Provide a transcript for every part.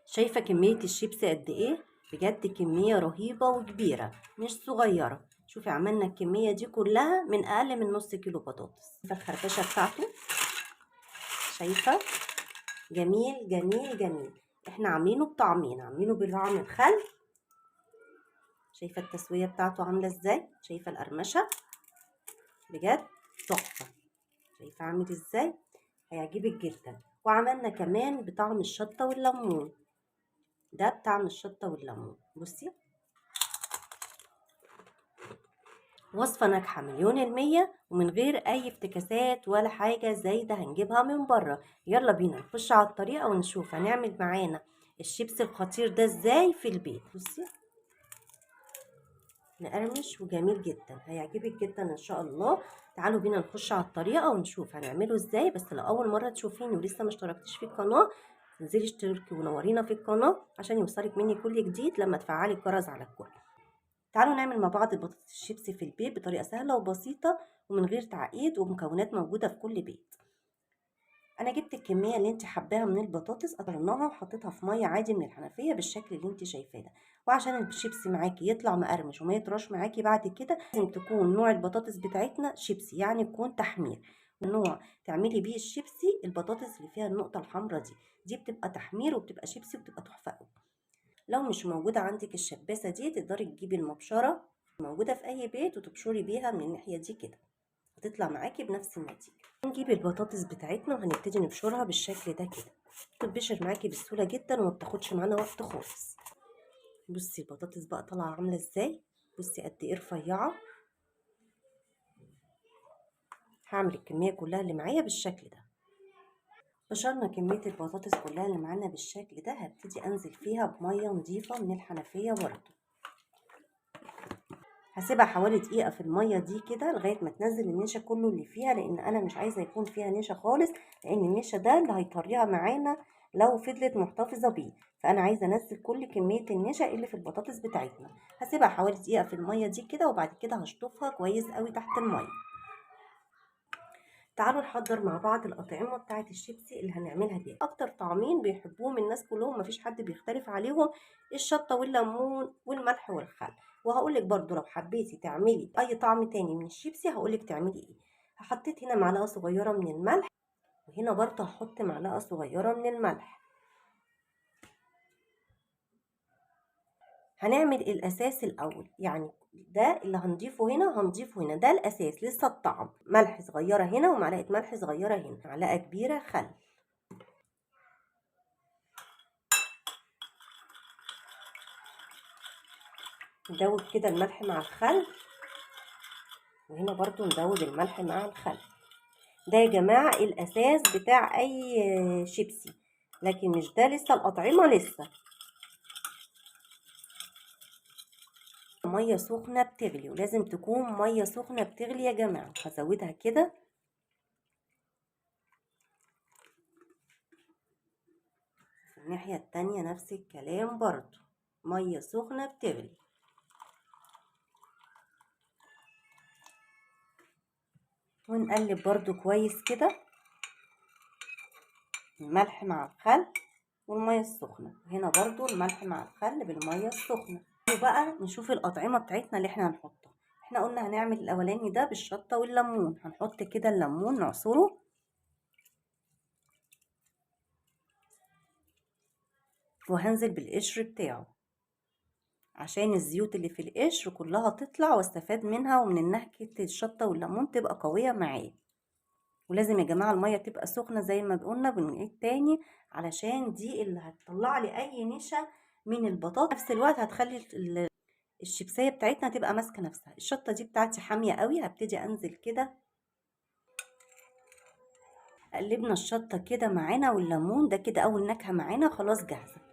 شايفة كمية الشيبس قد ايه؟ بجد كمية رهيبة وكبيرة مش صغيرة. شوفي عملنا الكمية دي كلها من اقل من نص كيلو بطاطس. شايفة الخرفشة بتاعته؟ شايفة؟ جميل جميل جميل. احنا عاملينه بطعمين، عاملينه بالطعم الخل. شايفة التسوية بتاعته عاملة ازاي؟ شايفة القرمشة؟ بجد تحفة. شايفة عامل ازاي؟ هيعجبك جدا. وعملنا كمان بطعم الشطة والليمون، ده بطعم الشطة والليمون. بصي، وصفة ناجحة 100% ومن غير أي افتكاسات ولا حاجة زايدة هنجيبها من بره. يلا بينا نخش على الطريقة ونشوف هنعمل معانا الشيبس الخطير ده ازاي في البيت. بصي، مقرمش وجميل جدا، هيعجبك جدا ان شاء الله. تعالوا بينا نخش على الطريقة ونشوف هنعمله ازاي. بس لو أول مرة تشوفيني ولسه مشتركتش في القناة، انزلي اشتركي ونورينا في القناة عشان يوصلك مني كل جديد لما تفعلي الجرس على الكل. تعالوا نعمل مع بعض البطاطس الشيبسي في البيت بطريقة سهلة وبسيطة ومن غير تعقيد وبمكونات موجودة في كل بيت. أنا جبت الكمية اللي انت حباها من البطاطس، قطعناها وحطيتها في مية عادي من الحنفية بالشكل اللي انت شايفاه ده. وعشان الشيبسي معاكي يطلع مقرمش وما يطرش معاكي بعد كده، لازم تكون نوع البطاطس بتاعتنا شيبسي، يعني يكون تحمير. نوع تعملي بيه الشيبسي البطاطس اللي فيها النقطة الحمراء دي بتبقى تحمير وبتبقى شيبسي وبتبقى تحفة قوي. لو مش موجودة عندك الشباسة دي، تقدري تجيبي المبشرة موجودة في أي بيت وتبشري بيها من الناحية دي كده، هتطلع معاكي بنفس النتيجة. نجيب البطاطس بتاعتنا وهنبتدي نبشرها بالشكل ده كده، تتبشر معاكي بسهولة جدا وما بتاخدش معانا وقت خالص. بصي البطاطس بقى طالعة عاملة ازاي، بصي قد ايه رفيعة. هعمل الكمية كلها اللي معايا بالشكل ده. بشرنا كمية البطاطس كلها اللي معانا بالشكل ده، هبتدي انزل فيها بمية نظيفة من الحنفية برضه. هسيبها حوالي دقيقة في المية دي كده لغاية ما تنزل النشا كله اللي فيها، لان انا مش عايزة يكون فيها نشا خالص، لان النشا ده اللي هيطريها معانا لو فضلت محتفظة بيه. فانا عايزة انزل كل كمية النشا اللي في البطاطس بتاعتنا. هسيبها حوالي دقيقة في المية دي كده وبعد كده هشطفها كويس قوي تحت المية. تعالوا نحضر مع بعض الأطعمة بتاعة الشيبسي اللي هنعملها دي. أكتر طعمين بيحبوهم الناس كلهم، مفيش حد بيختلف عليهم، الشطة والليمون والملح والخل. وهقولك برضو لو حبيتي تعملي أي طعم تاني من الشيبسي هقولك تعملي ايه. حطيت هنا معلقة صغيرة من الملح، وهنا برضو هحط معلقة صغيرة من الملح. هنعمل الأساس الأول، يعني ده اللي هنضيفه هنا هنضيفه هنا، ده الأساس لسه الطعم. ملح صغيرة هنا ومعلقة ملح صغيرة هنا، معلقة كبيرة خل. ندوب كده الملح مع الخل، وهنا برضو ندوب الملح مع الخل. ده يا جماعة الأساس بتاع أي شيبسي، لكن مش ده لسه الأطعمة لسه. مية سخنة بتغلي، ولازم تكون مية سخنة بتغلي يا جماعة. هزودها كده. في الناحية التانية نفس الكلام برضو، مية سخنة بتغلي. ونقلب برضو كويس كده الملح مع الخل والمية السخنة. هنا برضو الملح مع الخل بالمية السخنة. وبقى نشوف الأطعمة بتاعتنا اللي احنا هنحطها. احنا قلنا هنعمل الأولاني ده بالشطة والليمون. هنحط كده الليمون نعصره، وهنزل بالقشر بتاعه عشان الزيوت اللي في القشر كلها تطلع واستفاد منها، ومن نكهة الشطة والليمون تبقى قوية معايا. ولازم يا جماعة المية تبقى سخنة زي ما قلنا، بنعيد تاني، علشان دي اللي هتطلع لي اي نشا من البطاطا. نفس الوقت هتخلي الشيبسية بتاعتنا تبقى ماسكة نفسها. الشطة دي بتاعتي حامية قوي، هبتدي انزل كده. قلبنا الشطة كده معانا والليمون ده كده اول نكهة معانا خلاص جاهزة.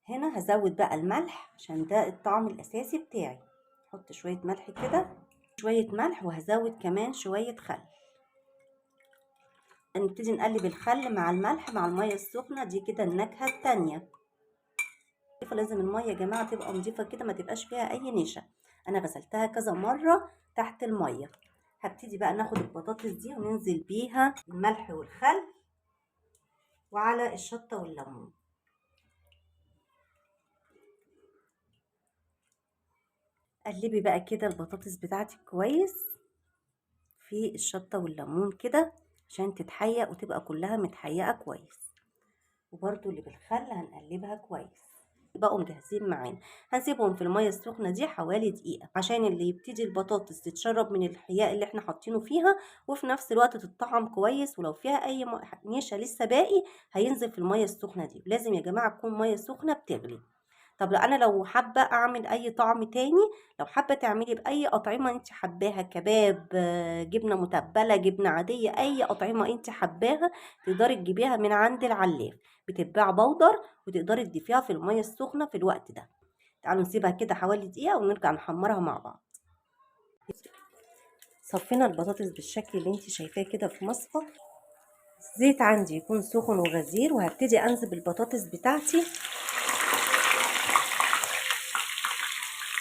هنا هزود بقى الملح عشان ده الطعم الاساسي بتاعي. احط شوية ملح كده، شوية ملح، وهزود كمان شوية خل. هنبتدي نقلب الخل مع الملح مع المية السخنة دي كده النكهة التانية. لازم المية يا جماعة تبقى نضيفة كده، ما تبقاش فيها اي نشا. انا غسلتها كذا مرة تحت المية. هبتدي بقى ناخد البطاطس دي وننزل بيها الملح والخل وعلى الشطة والليمون. قلبي بقى كده البطاطس بتاعتك كويس في الشطة والليمون كده عشان تتحيق وتبقى كلها متحيقة كويس. وبرده اللي بالخل هنقلبها كويس. بقوا مجهزين معانا، هنسيبهم في المية السخنة دي حوالي دقيقة عشان اللي يبتدي البطاطس تتشرب من الحياء اللي احنا حاطينه فيها، وفي نفس الوقت تتطعم كويس، ولو فيها اي نشا لسه باقي هينزل في المية السخنة دي. لازم يا جماعة تكون مية سخنة بتغلي. طب انا لو حابه اعمل اي طعم تاني، لو حابه تعملي باي اطعمه انت حباها، كباب، جبنه متبله، جبنه عاديه، اي اطعمه انت حباها تقدري تجيبيها من عند العلاف، بتتباع بودر، وتقدري تضيفيها في الميه السخنه في الوقت ده. تعالوا نسيبها كده حوالي دقيقه ونرجع نحمرها مع بعض. صفينا البطاطس بالشكل اللي انت شايفاه كده في مصفى. الزيت عندي يكون سخن وغزير، وهبتدي انزل البطاطس بتاعتي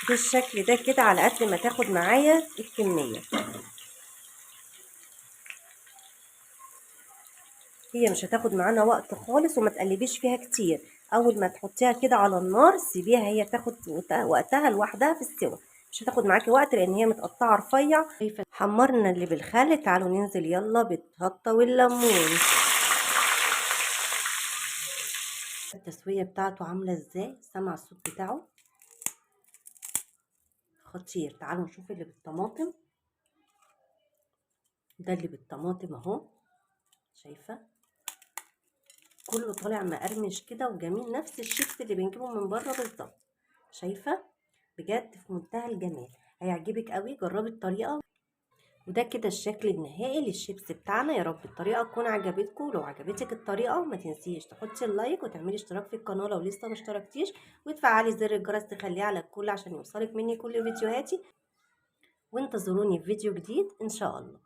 بالشكل ده كده على قد ما تاخد معايا الكمية. هي مش هتاخد معانا وقت خالص، وما تقلبيش فيها كتير. اول ما تحطيها كده على النار سيبيها هي تاخد وقتها لوحدها في السوا، مش هتاخد معاكي وقت لان هي متقطعه رفيع. حمرنا اللي بالخل، تعالوا ننزل يلا بالشطه والليمون. التسويه بتاعته عامله ازاي؟ سمع الصوت بتاعه خطير. تعالوا نشوف اللي بالطماطم. ده اللي بالطماطم اهو، شايفه كله طالع مقرمش كده وجميل، نفس الشيبس اللي بنجيبه من بره بالظبط. شايفه بجد في منتهى الجمال، هيعجبك قوي. جربي الطريقه. وده كده الشكل النهائي للشيبس بتاعنا. يا رب الطريقه تكون عجبتكم. لو عجبتك الطريقه ما تنسيش تحطي اللايك وتعملي اشتراك في القناه لو لسه ما اشتركتيش، وتفعلي زر الجرس تخليه على الكل عشان يوصلك مني كل فيديوهاتي. وانتظروني في فيديو جديد ان شاء الله.